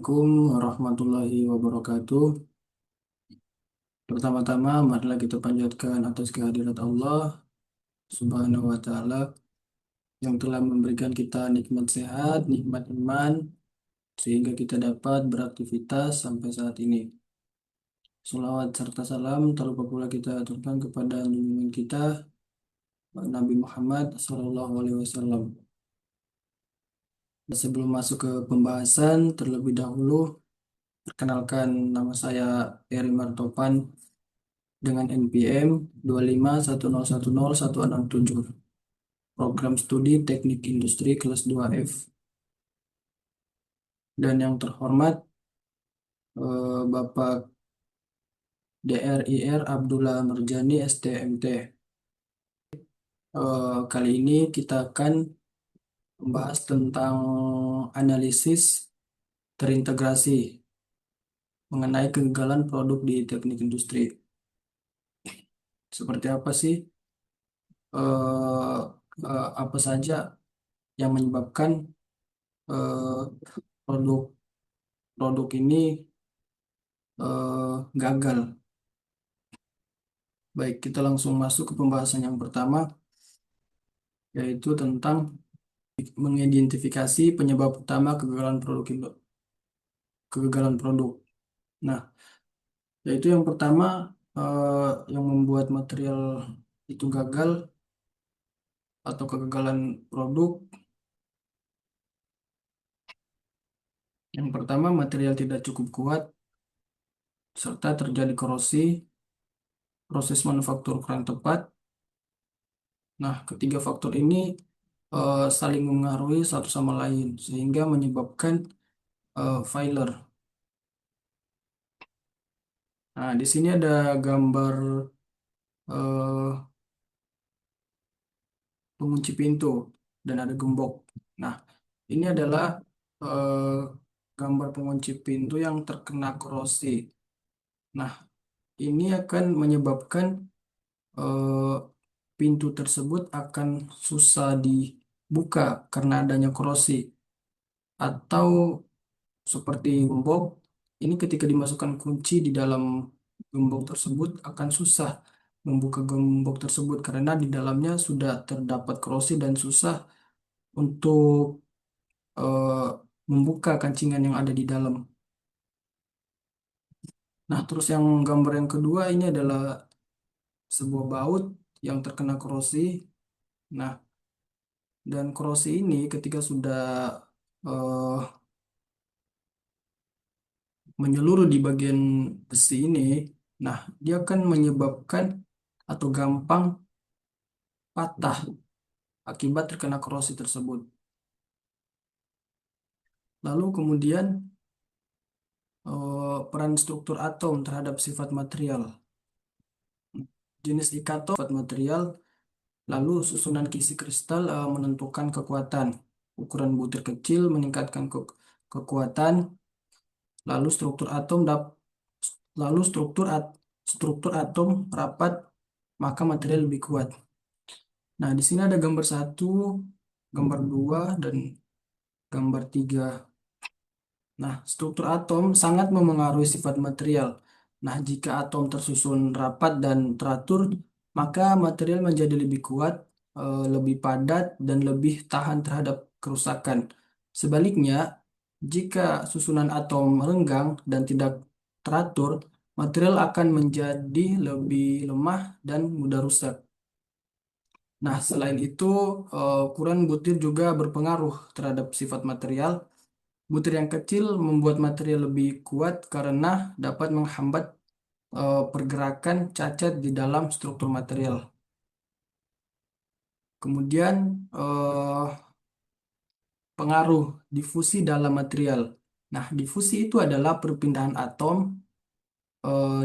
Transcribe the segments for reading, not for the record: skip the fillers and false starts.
Assalamualaikum warahmatullahi wabarakatuh. Pertama-tama, marilah kita panjatkan atas kehadirat Allah Subhanahu wa Ta'ala yang telah memberikan kita nikmat sehat, nikmat iman, sehingga kita dapat beraktivitas sampai saat ini. Salawat serta salam tak lupa pula kita aturkan kepada junjungan kita Nabi Muhammad SAW. Sebelum masuk ke pembahasan, terlebih dahulu perkenalkan, nama saya Eri Martopan dengan NPM 251010167, program studi Teknik Industri kelas 2F. Dan yang terhormat Bapak DRIR Abdullah Merjani STMT. Kali ini kita akan membahas tentang analisis terintegrasi mengenai kegagalan produk di teknik industri. Seperti apa sih, apa saja yang menyebabkan eh, produk ini gagal. Baik, kita langsung masuk ke pembahasan yang pertama, yaitu tentang mengidentifikasi penyebab utama kegagalan produk. Nah, yaitu yang pertama, yang membuat material itu gagal atau kegagalan produk. Yang pertama, material tidak cukup kuat serta terjadi korosi, proses manufaktur kurang tepat. Nah, ketiga faktor ini saling mengaruhi satu sama lain sehingga menyebabkan failure. Nah, di sini ada gambar eh, pengunci pintu dan ada gembok. Nah, ini adalah eh, gambar pengunci pintu yang terkena korosi. Nah, ini akan menyebabkan eh, pintu tersebut akan susah dibuka karena adanya korosi. Atau seperti gembok, ini ketika dimasukkan kunci di dalam gembok tersebut akan susah membuka gembok tersebut karena di dalamnya sudah terdapat korosi dan susah untuk eh, membuka kancingan yang ada di dalam. Nah, terus yang gambar yang kedua ini adalah sebuah baut yang terkena korosi. Nah, dan korosi ini ketika sudah eh, menyeluruh di bagian besi ini, nah, dia akan menyebabkan atau gampang patah akibat terkena korosi tersebut. Lalu kemudian peran struktur atom terhadap sifat material. Jenis ikatom sifat material, lalu susunan kisi kristal menentukan kekuatan. Ukuran butir kecil meningkatkan kekuatan, lalu lalu struktur atom rapat, maka material lebih kuat. Nah, di sini ada gambar satu, gambar dua, dan gambar tiga. Nah, struktur atom sangat memengaruhi sifat material. Nah, jika atom tersusun rapat dan teratur, maka material menjadi lebih kuat, lebih padat, dan lebih tahan terhadap kerusakan. Sebaliknya, jika susunan atom renggang dan tidak teratur, material akan menjadi lebih lemah dan mudah rusak. Nah, selain itu, ukuran butir juga berpengaruh terhadap sifat material. Butir yang kecil membuat material lebih kuat karena dapat menghambat pergerakan cacat di dalam struktur material. Kemudian pengaruh difusi dalam material. Nah, difusi itu adalah perpindahan atom.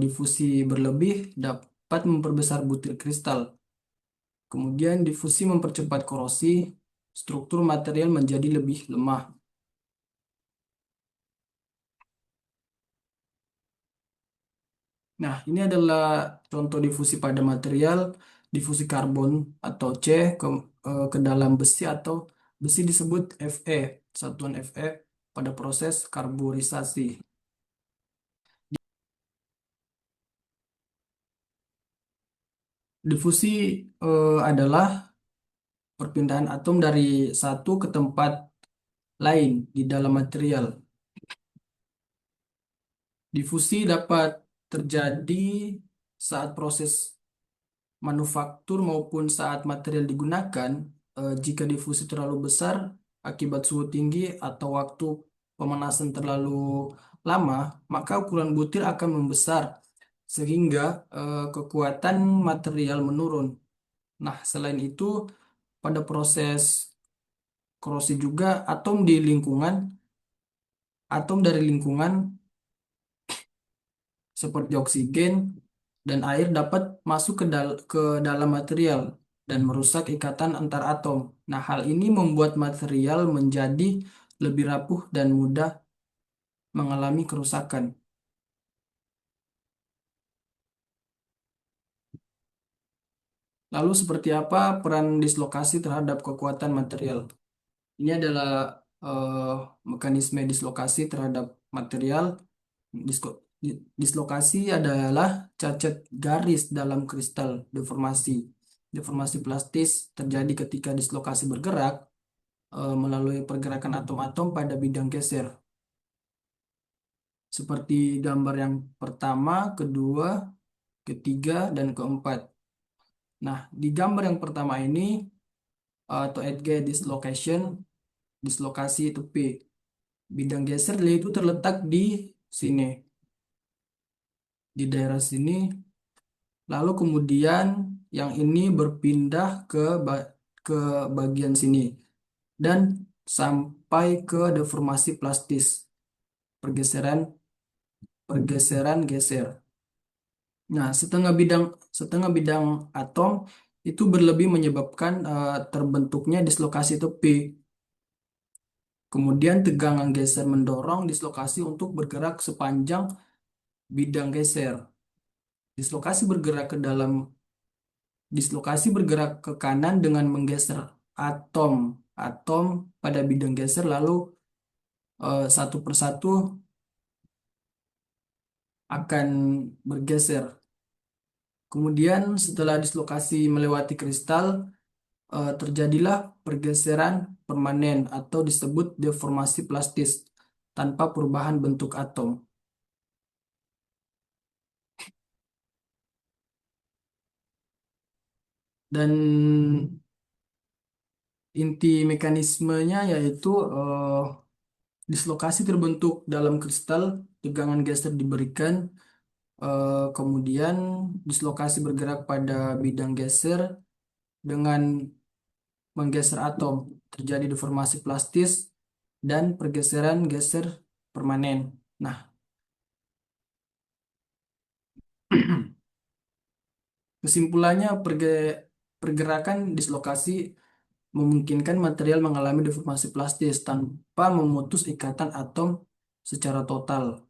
Difusi berlebih dapat memperbesar butir kristal. Kemudian difusi mempercepat korosi, struktur material menjadi lebih lemah. Nah, ini adalah contoh difusi pada material, difusi karbon atau C ke dalam besi atau besi disebut Fe, satuan Fe. pada proses karborisasi. Difusi adalah perpindahan atom dari satu ke tempat lain di dalam material. Difusi dapat terjadi saat proses manufaktur maupun saat material digunakan. Jika difusi terlalu besar akibat suhu tinggi atau waktu pemanasan terlalu lama, maka ukuran butir akan membesar sehingga kekuatan material menurun. Nah, selain itu, pada proses korosi juga atom dari lingkungan seperti oksigen dan air dapat masuk ke dalam material dan merusak ikatan antar atom. Nah, hal ini membuat material menjadi lebih rapuh dan mudah mengalami kerusakan. Lalu, seperti apa peran dislokasi terhadap kekuatan material? Ini adalah eh, mekanisme dislokasi terhadap material. Dislokasi adalah cacat garis dalam kristal deformasi. Deformasi plastis terjadi ketika dislokasi bergerak melalui pergerakan atom-atom pada bidang geser. Seperti gambar yang pertama, kedua, ketiga, dan keempat. Nah, di gambar yang pertama ini, atau Edge dislocation, dislokasi itu P. Bidang geser itu terletak di sini, di daerah sini. Lalu kemudian yang ini berpindah ke bagian sini dan sampai ke deformasi plastis, pergeseran pergeseran geser. Nah, setengah bidang atom itu berlebih menyebabkan terbentuknya dislokasi tepi. Kemudian tegangan geser mendorong dislokasi untuk bergerak sepanjang bidang geser. Dislokasi bergerak ke dalam Dislokasi bergerak ke kanan dengan menggeser atom-atom pada bidang geser lalu satu persatu akan bergeser. Kemudian setelah dislokasi melewati kristal, terjadilah pergeseran permanen atau disebut deformasi plastis tanpa perubahan bentuk atom. Dan inti mekanismenya yaitu dislokasi terbentuk dalam kristal, tegangan geser diberikan, kemudian dislokasi bergerak pada bidang geser dengan menggeser atom, terjadi deformasi plastis dan pergeseran geser permanen. Nah, kesimpulannya pergerakan dislokasi memungkinkan material mengalami deformasi plastis tanpa memutus ikatan atom secara total.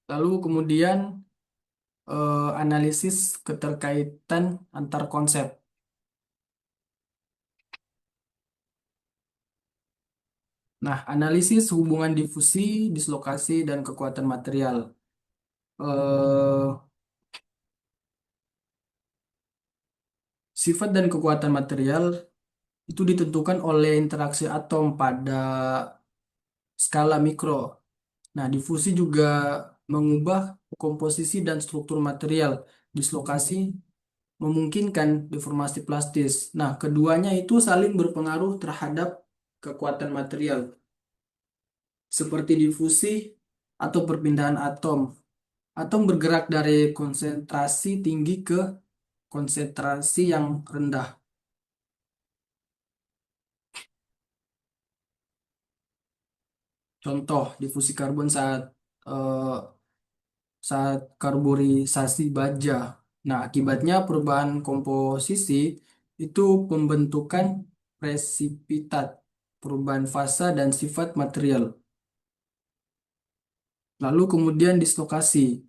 Lalu kemudian analisis keterkaitan antar konsep. Nah, analisis hubungan difusi, dislokasi, dan kekuatan material. Eh, Sifat dan kekuatan material itu ditentukan oleh interaksi atom pada skala mikro. Nah, difusi juga mengubah komposisi dan struktur material. Dislokasi memungkinkan deformasi plastis. Nah, keduanya itu saling berpengaruh terhadap kekuatan material, seperti difusi atau perpindahan atom. Atom bergerak dari konsentrasi tinggi ke konsentrasi yang rendah. Contoh, difusi karbon eh, saat karborisasi baja. Nah, akibatnya perubahan komposisi itu pembentukan presipitat, perubahan fasa dan sifat material. Lalu kemudian dislokasi,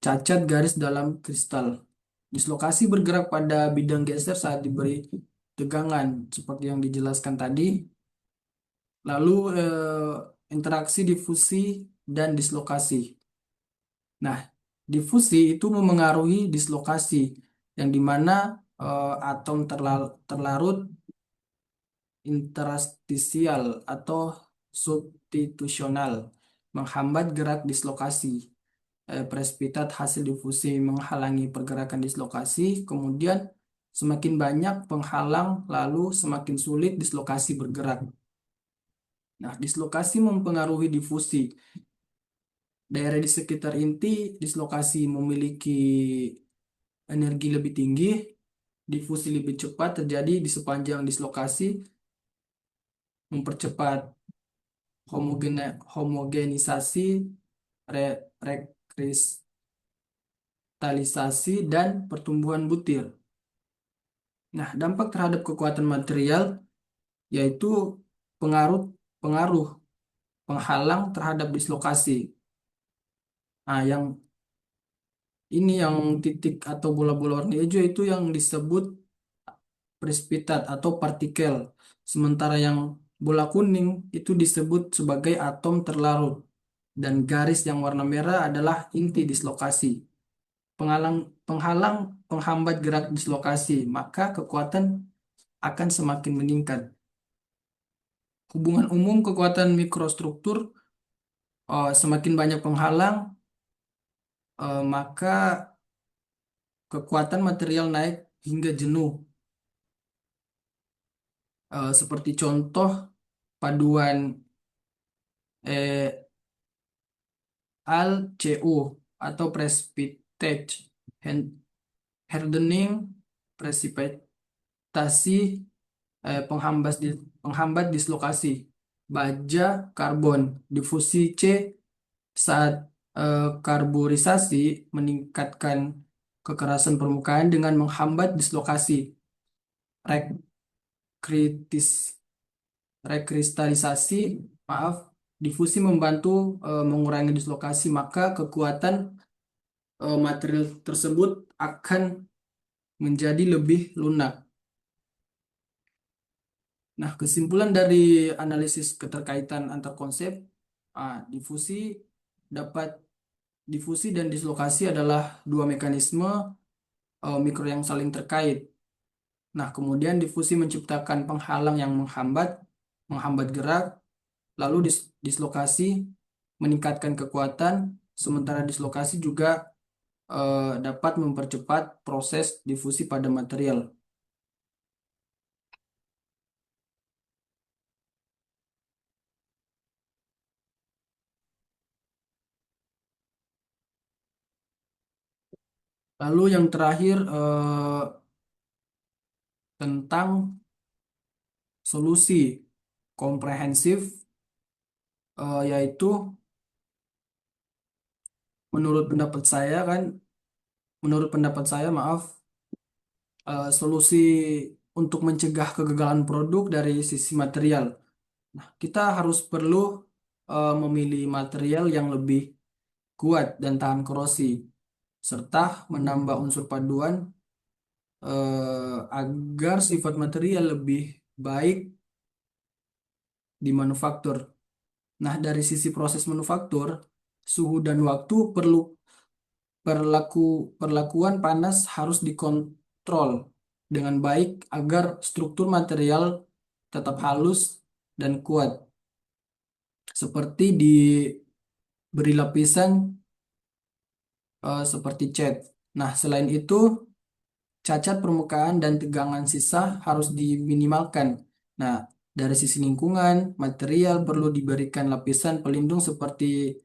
cacat garis dalam kristal. Dislokasi bergerak pada bidang geser saat diberi tegangan, seperti yang dijelaskan tadi. Lalu interaksi difusi dan dislokasi. Nah, difusi itu memengaruhi dislokasi, yang dimana atom terlarut interstisial atau substitusional menghambat gerak dislokasi. Presipitat hasil difusi menghalangi pergerakan dislokasi, kemudian semakin banyak penghalang, lalu semakin sulit dislokasi bergerak. Nah, dislokasi mempengaruhi difusi. Daerah di sekitar inti dislokasi memiliki energi lebih tinggi, difusi lebih cepat terjadi di sepanjang dislokasi, mempercepat homogenisasi, rekristalisasi, dan pertumbuhan butir. Nah, dampak terhadap kekuatan material yaitu pengaruh pengaruh penghalang terhadap dislokasi. Nah, yang ini yang titik atau bola-bola warna hijau itu yang disebut presipitat atau partikel. Sementara yang bola kuning itu disebut sebagai atom terlarut. Dan garis yang warna merah adalah inti dislokasi. Penghalang, penghalang, penghambat gerak dislokasi, maka kekuatan akan semakin meningkat. Hubungan umum kekuatan mikrostruktur, semakin banyak penghalang, maka kekuatan material naik hingga jenuh. Seperti contoh paduan eh, AlCO atau precipitate hardening, presipitasi, penghambat dislokasi, baja karbon, difusi C saat karburisasi meningkatkan kekerasan permukaan dengan menghambat dislokasi, rekritis, rekristalisasi, maaf, difusi membantu mengurangi dislokasi, maka kekuatan material tersebut akan menjadi lebih lunak. Nah, kesimpulan dari analisis keterkaitan antar konsep, difusi dapat difusi dan dislokasi adalah dua mekanisme mikro yang saling terkait. Nah, kemudian difusi menciptakan penghalang yang menghambat gerak, lalu dislokasi meningkatkan kekuatan, sementara dislokasi juga dapat mempercepat proses difusi pada material. Lalu yang terakhir tentang solusi komprehensif, yaitu menurut pendapat saya kan, menurut pendapat saya maaf, solusi untuk mencegah kegagalan produk dari sisi material. Nah, kita harus perlu memilih material yang lebih kuat dan tahan korosi, serta menambah unsur paduan agar sifat material lebih baik di manufaktur. Nah, dari sisi proses manufaktur, suhu dan waktu perlakuan panas harus dikontrol dengan baik agar struktur material tetap halus dan kuat, seperti diberi lapisan seperti cat. Nah, selain itu, cacat permukaan dan tegangan sisa harus diminimalkan. Nah, dari sisi lingkungan, material perlu diberikan lapisan pelindung seperti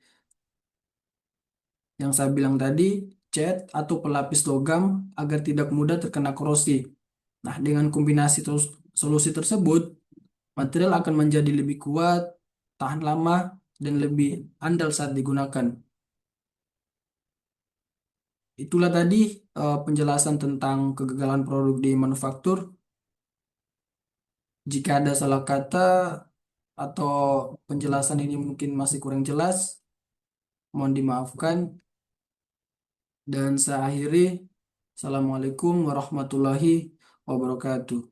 yang saya bilang tadi, cat atau pelapis logam agar tidak mudah terkena korosi. Nah, dengan kombinasi solusi tersebut, material akan menjadi lebih kuat, tahan lama, dan lebih andal saat digunakan. Itulah tadi penjelasan tentang kegagalan produk di manufaktur. Jika ada salah kata atau penjelasan ini mungkin masih kurang jelas, Mohon dimaafkan dan saya akhiri. Assalamualaikum warahmatullahi wabarakatuh.